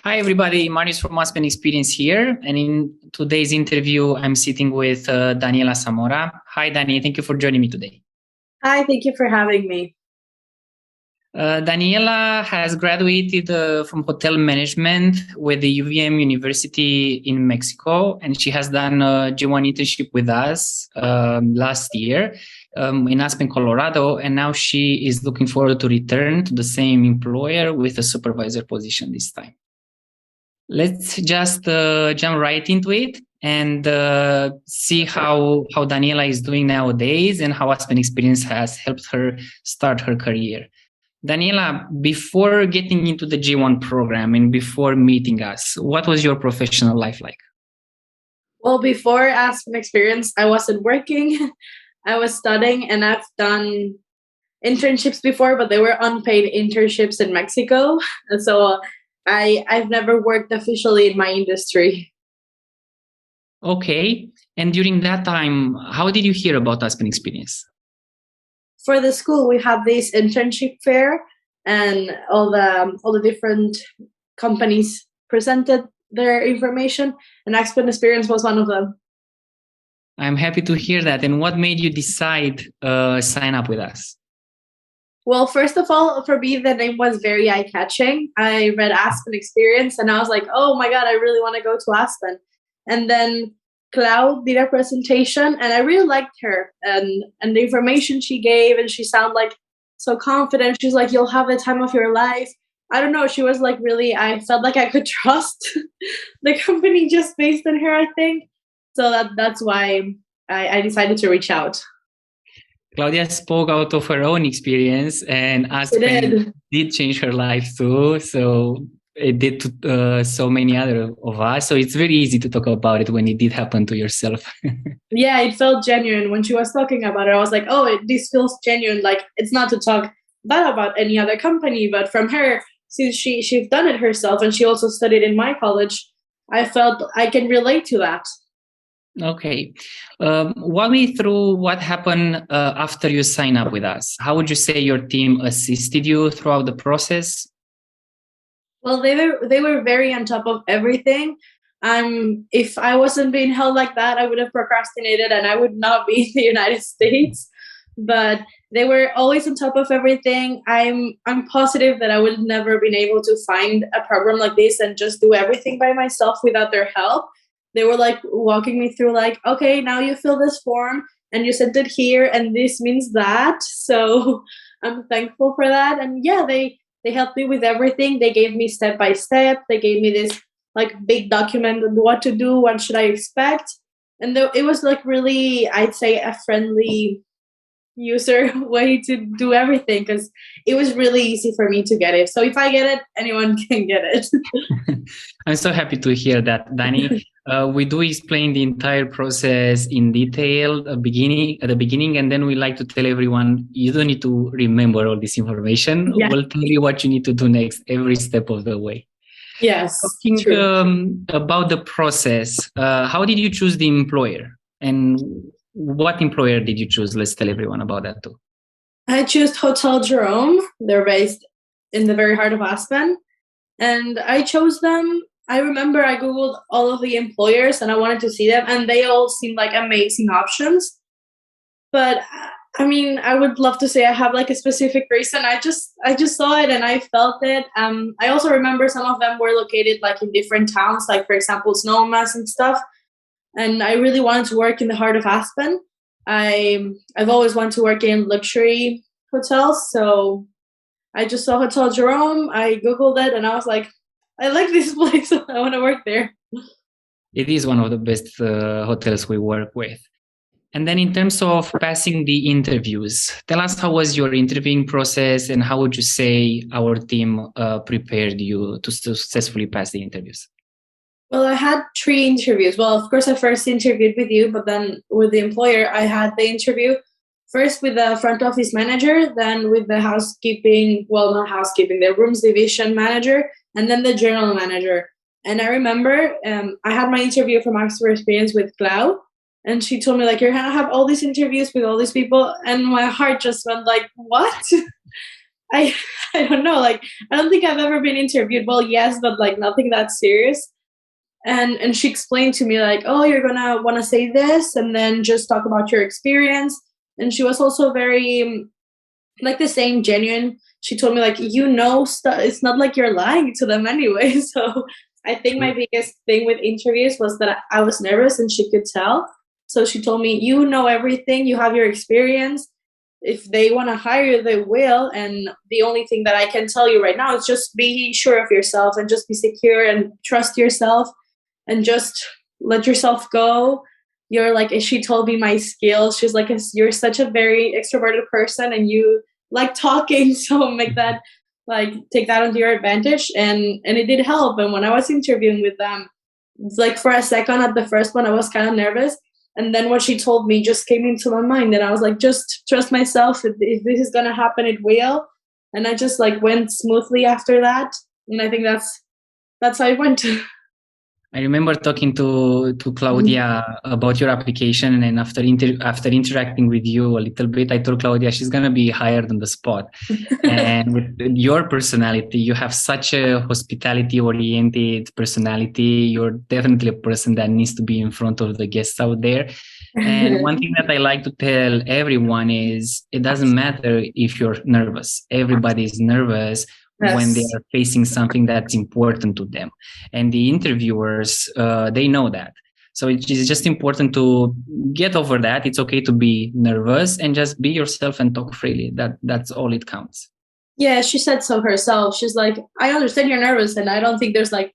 Hi, everybody. Marius from Aspen Experience here. And in today's interview, I'm sitting with Daniela Zamora. Hi, Dani. Thank you for joining me today. Hi, thank you for having me. Daniela has graduated from hotel management with the UVM University in Mexico, and she has done a G1 internship with us last year in Aspen, Colorado, and now she is looking forward to return to the same employer with a supervisor position this time. Let's just jump right into it and see how Daniela is doing nowadays and how Aspen Experience has helped her start her career. Daniela, before getting into the G1 program and before meeting us, what was your professional life like? Well, before Aspen Experience, I wasn't working. I was studying, and I've done internships before, but they were unpaid internships in Mexico. And so I've never worked officially in my industry. Okay. And during that time, how did you hear about Aspen Experience? For the school, we had this internship fair, and all the different companies presented their information, and Aspen Experience was one of them. I'm happy to hear that. And what made you decide sign up with us? Well, first of all, for me, the name was very eye-catching. I read Aspen Experience, and I was like, oh my God, I really want to go to Aspen. And then Cloud did a presentation, and I really liked her and the information she gave, and she sounded like so confident. She's like, you'll have the time of your life. I don't know. She was like really, I felt like I could trust the company just based on her, I think. So that's why I decided to reach out. Claudia spoke out of her own experience, and Aspen did change her life too. So it did to so many other of us. So it's very easy to talk about it when it did happen to yourself. Yeah, it felt genuine when she was talking about it. I was like, oh, this feels genuine. Like, it's not to talk bad about any other company, but from her, since she's done it herself and she also studied in my college, I felt I can relate to that. Okay. Walk me through what happened after you sign up with us. How would you say your team assisted you throughout the process? Well, they were very on top of everything. If I wasn't being held like that, I would have procrastinated and I would not be in the United States. But they were always on top of everything. I'm positive that I would never been able to find a program like this and just do everything by myself without their help. They were like walking me through like, okay, now you fill this form and you sent it here and this means that. So I'm thankful for that. And yeah, they helped me with everything. They gave me step by step. They gave me this like big document on what to do, what should I expect. And it was like really, I'd say, a friendly user way to do everything because it was really easy for me to get it. So if I get it, anyone can get it. I'm so happy to hear that, Dani. We do explain the entire process in detail at the beginning, and then we like to tell everyone you don't need to remember all this information. Yeah. We'll tell you what you need to do next every step of the way. Yes. Talking about the process, how did you choose the employer, and what employer did you choose? Let's tell everyone about that too. I chose Hotel Jerome. They're based in the very heart of Aspen, and I chose them. I remember I Googled all of the employers and I wanted to see them, and they all seemed like amazing options. But I mean, I would love to say I have like a specific reason. I just saw it and I felt it. I also remember some of them were located like in different towns, like for example, Snowmass and stuff. And I really wanted to work in the heart of Aspen. I've always wanted to work in luxury hotels, so I just saw Hotel Jerome. I Googled it and I was like, I like this place. I want to work there. It is one of the best hotels we work with. And then in terms of passing the interviews, tell us how was your interviewing process and how would you say our team prepared you to successfully pass the interviews? Well, I had 3 interviews. Well, of course, I first interviewed with you, but then with the employer, I had the interview first with the front office manager, then with the housekeeping, well, not housekeeping, the rooms division manager, and then the general manager. And I remember I had my interview from Aspen Experience with Cloud, and she told me, like, you're going to have all these interviews with all these people. And my heart just went like, what? I I don't know, like I don't think I've ever been interviewed. Well, yes, but like nothing that serious. And she explained to me like, oh, you're gonna want to say this, and then just talk about your experience. And she was also very like the same genuine. She told me like, stuff. It's not like you're lying to them anyway. So I think my True. biggest thing with interviews was that I was nervous, and she could tell. So she told me, you know everything. You have your experience. If they want to hire you, they will. And the only thing that I can tell you right now is just be sure of yourself and just be secure and trust yourself and just let yourself go. You're like, she told me my skills. She's like, you're such a very extroverted person and you like talking. So make that, like, take that onto your advantage. And it did help. And when I was interviewing with them, it's like for a second at the first one, I was kind of nervous. And then what she told me just came into my mind. And I was like, just trust myself. If this is going to happen, it will. And I just like went smoothly after that. And I think that's how it went. I remember talking to Claudia about your application, and after interacting with you a little bit, I told Claudia she's gonna be hired on the spot. And with your personality, you have such a hospitality-oriented personality. You're definitely a person that needs to be in front of the guests out there. And one thing that I like to tell everyone is it doesn't matter if you're nervous. Everybody is nervous when they Yes. are facing something that's important to them, and the interviewers they know that. So it is just important to get over that. It's okay to be nervous and just be yourself and talk freely. That's all it counts. Yeah, she said so herself. She's like, I understand you're nervous, and I don't think there's like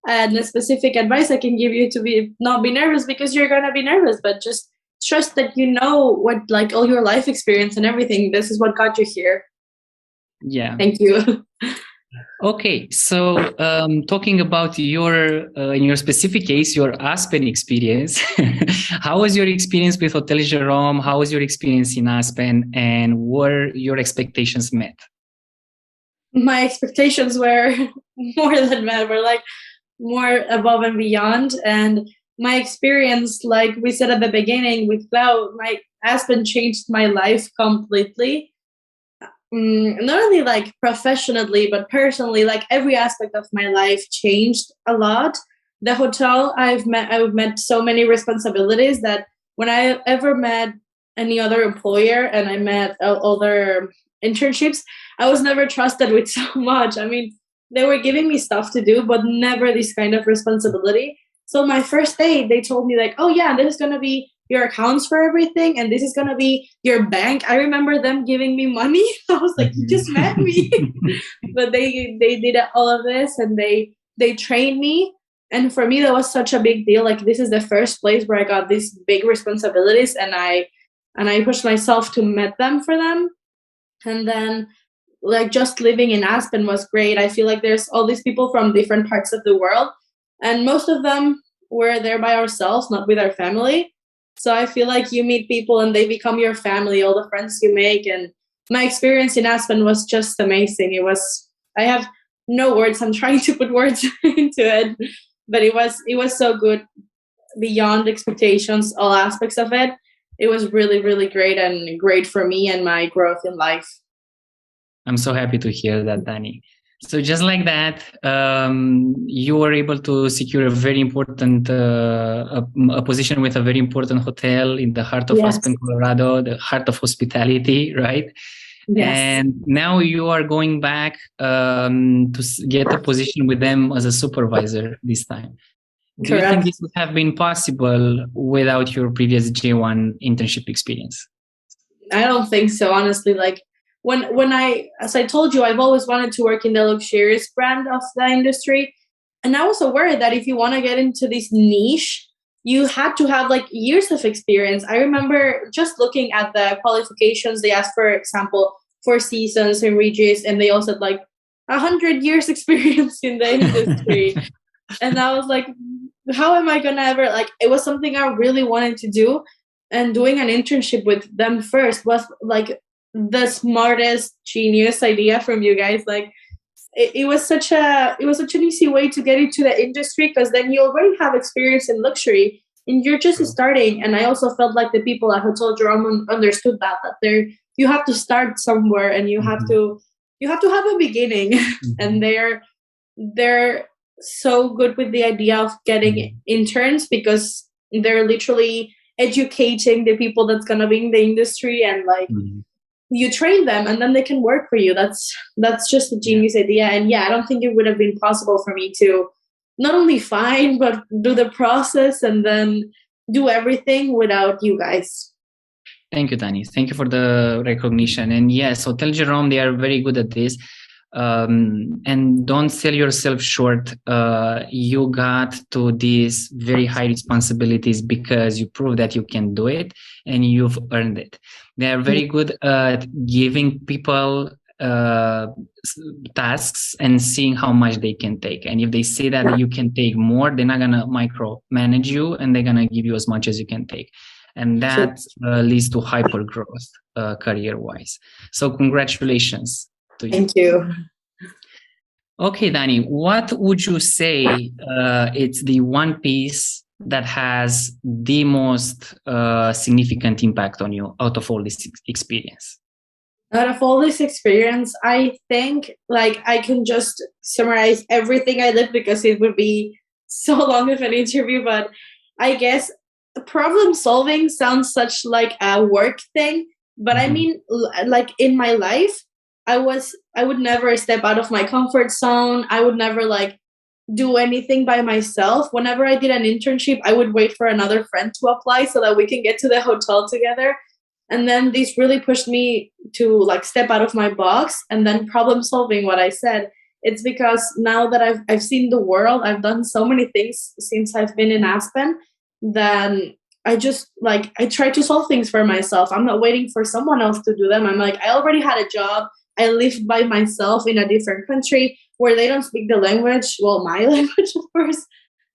a specific advice I can give you to be not be nervous, because you're gonna be nervous, but just trust that you know what, like, all your life experience and everything. This is what got you here. Yeah. Thank you. Okay, so talking about your, in your specific case, your Aspen experience, how was your experience with Hotel Jerome? How was your experience in Aspen, and were your expectations met? My expectations were more than met, were like more above and beyond. And my experience, like we said at the beginning with Cloud, my Aspen changed my life completely. Not only like professionally but personally, like every aspect of my life changed a lot. The hotel, I've met so many responsibilities that when I ever met any other employer and I met other internships, I was never trusted with so much. I mean, they were giving me stuff to do but never this kind of responsibility. So my first day they told me like, oh yeah, this is going to be your accounts for everything, and this is gonna be your bank. I remember them giving me money. I was like, you just met me. But they did all of this, and they trained me. And for me that was such a big deal. Like, this is the first place where I got these big responsibilities, and I pushed myself to meet them for them. And then, like, just living in Aspen was great. I feel like there's all these people from different parts of the world, and most of them were there by ourselves, not with our family. So I feel like you meet people and they become your family, all the friends you make. And my experience in Aspen was just amazing. I have no words. I'm trying to put words into it, but it was so good, beyond expectations, all aspects of it. It was really, really great, and great for me and my growth in life. I'm so happy to hear that, Dani. So just like that, you were able to secure a very important a position with a very important hotel in the heart of Yes. Aspen, Colorado, the heart of hospitality, right? Yes. And now you are going back to get a position with them as a supervisor this time. Do you think this would have been possible without your previous J1 internship experience? I don't think so, honestly. Like, when as I told you, I've always wanted to work in the luxurious brand of the industry. And I was aware that if you want to get into this niche, you had to have like years of experience. I remember just looking at the qualifications. They asked, for example, 4 seasons in Regis, and they also had like 100 years experience in the industry. And I was like, how am I gonna ever, like, it was something I really wanted to do. And doing an internship with them first was like the smartest genius idea from you guys. Like, it was such an easy way to get into the industry, because then you already have experience in luxury and you're just starting. And I also felt like the people at Hotel Jerome understood that you have to start somewhere, and you have to you have to have a beginning. And they're so good with the idea of getting interns, because they're literally educating the people that's gonna be in the industry, and like you train them and then they can work for you. That's just a genius idea. And yeah, I don't think it would have been possible for me to not only find but do the process and then do everything without you guys. Thank you, Dani. Thank you for the recognition. And yes, Hotel Jerome, they are very good at this. And don't sell yourself short. You got to these very high responsibilities because you prove that you can do it and you've earned it. They are very good at giving people tasks and seeing how much they can take. And if they say that you can take more, they're not gonna micromanage you, and they're gonna give you as much as you can take. And that leads to hyper growth career-wise. So congratulations to you. Thank you. Okay, Dani, what would you say it's the one piece that has the most significant impact on you out of all this experience? Out of all this experience, I think like I can just summarize everything I did, because it would be so long of an interview. But I guess problem solving sounds such like a work thing, but I mean, like in my life, I would never step out of my comfort zone. I would never like do anything by myself. Whenever I did an internship, I would wait for another friend to apply so that we can get to the hotel together. And then this really pushed me to like step out of my box and then problem solving what I said. It's because now that I've seen the world, I've done so many things since I've been in Aspen, then I just like, I try to solve things for myself. I'm not waiting for someone else to do them. I'm like, I already had a job. I lived by myself in a different country where they don't speak the language. Well, my language, of course.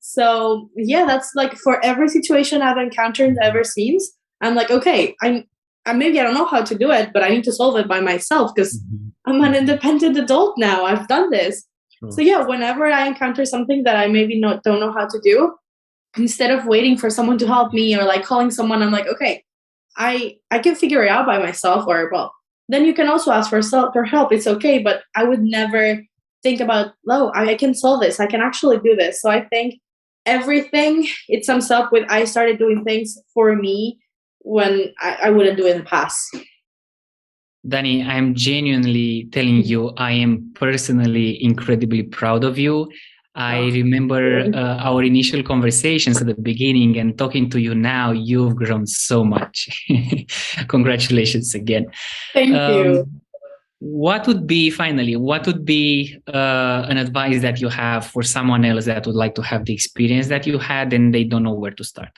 So yeah, that's like for every situation I've encountered ever since, I'm like, okay, maybe I don't know how to do it, but I need to solve it by myself because I'm an independent adult now. I've done this. Sure. So yeah, whenever I encounter something that I maybe don't know how to do, instead of waiting for someone to help me or like calling someone, I'm like, okay, I can figure it out by myself. Or well, then you can also ask for help. It's okay. But I would never think about, oh, I can solve this. I can actually do this. So I think everything, it sums up with I started doing things for me when I wouldn't do it in the past. Dani, I'm genuinely telling you, I am personally incredibly proud of you. I remember our initial conversations at the beginning, and talking to you now, you've grown so much. Congratulations again. Thank you. What would be an advice that you have for someone else that would like to have the experience that you had and they don't know where to start?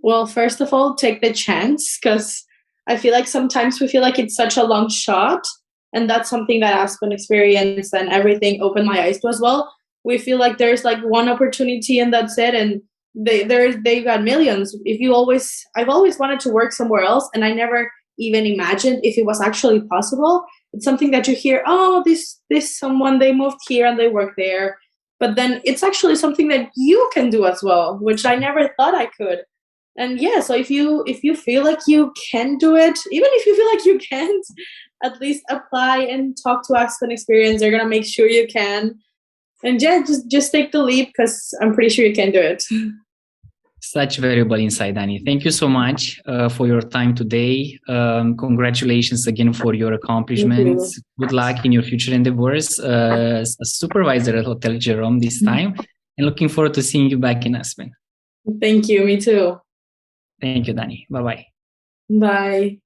Well, first of all, take the chance, because I feel like sometimes we feel like it's such a long shot, and that's something that Aspen experience and everything opened my eyes to as well. We feel like there's like one opportunity and that's it, and they've got millions. I've always wanted to work somewhere else, and I never even imagined if it was actually possible. It's something that you hear, oh, this someone, they moved here and they work there, but then it's actually something that you can do as well, which I never thought I could. And yeah, so if you feel like you can do it, even if you feel like you can't, at least apply and talk to Aspen Experience. They're gonna make sure you can. And yeah, just take the leap, because I'm pretty sure you can do it. Such valuable insight, Dani. Thank you so much for your time today. Congratulations again for your accomplishments. Good luck in your future endeavors as a supervisor at Hotel Jerome this time. And looking forward to seeing you back in Aspen. Thank you. Me too. Thank you, Dani. Bye-bye. Bye.